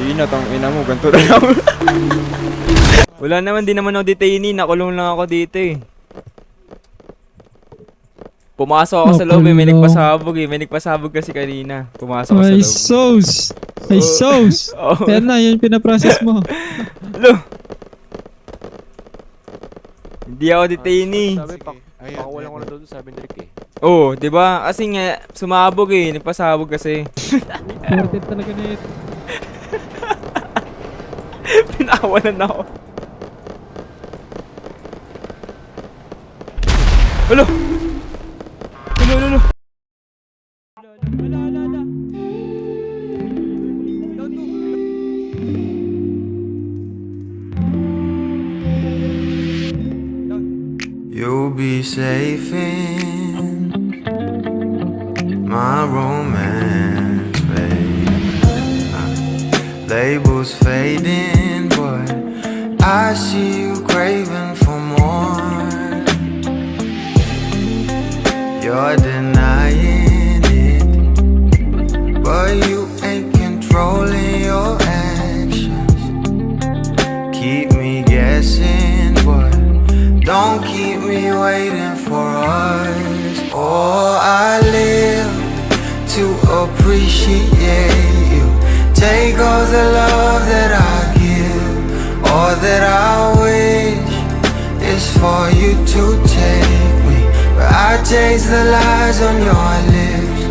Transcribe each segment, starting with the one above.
Ina, tang ina mo, ganito na lang. Wala naman, di naman ako detainee. Nakulong lang ako dito eh. Pumasok ako sa loob eh, may nagpasabog eh. May nagpasabog kasi kanina. Pumasok ako sa Ay, loob. sauce! Ay, sauce! Oh. Ayan na, yun pinaprocess mo. Hello! Hindi ako detainee. Sabi, pakawalan ko na doon, sabi ni Rick eh. Oo, di ba? Kasi nga, sumabog eh. Nagpasabog kasi. Worth it talaga na ito. Pinakawalan ako. Hello! Hello, hello, hello! You'll be safe in my romance, babe. Labels fading, but I see you craving for more. You're denying it, but you ain't controlling your actions. Keep me guessing, but don't keep me waiting for us. Oh, I live to appreciate you. Take all the love that I give. All that I wish is for you to take me. But I taste the lies on your lips.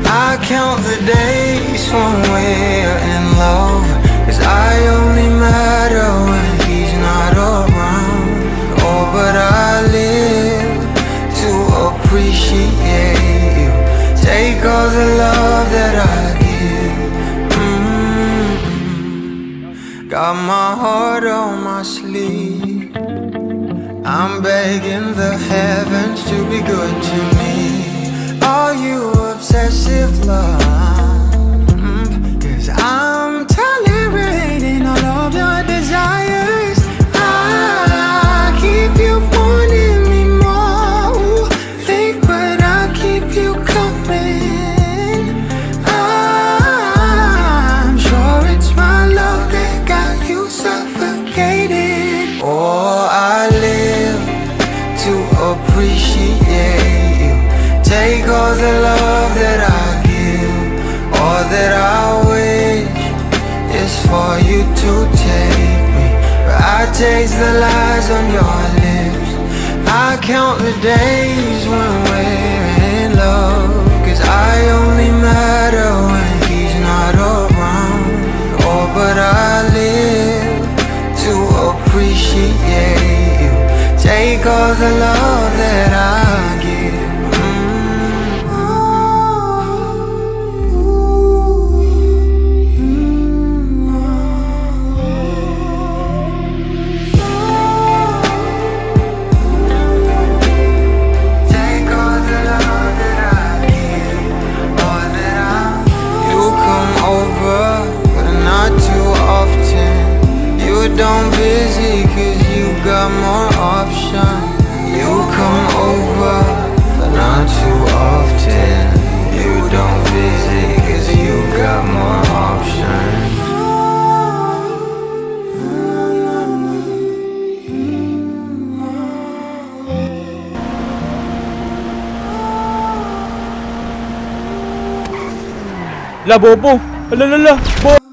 I count the days when we're in love, 'cause I only matter when he's not around. Oh, but I live to appreciate you. Take all the love that I give. Got my heart on my sleeve. I'm begging the heavens to be good to me. Are you obsessive love? 'Cause I'm tolerating all of your desires. I keep you wanting me more. Leave, but I keep you coming. I'm sure it's my love that got you suffocated. Oh, I live to appreciate you. Take all the love that I give. All that I wish is for you to take me. But I taste the lies on your lips. I count the days when we're in love, 'cause I only matter when he's not around. Oh, but I live to appreciate you. Take all the love that I give. Take all the love that I give, all that I. You come over, but not too often. You don't busy 'cause you got more options. You come over, but not too often. You don't busy 'cause you got more options. La, bobo! Alalala! Bobo!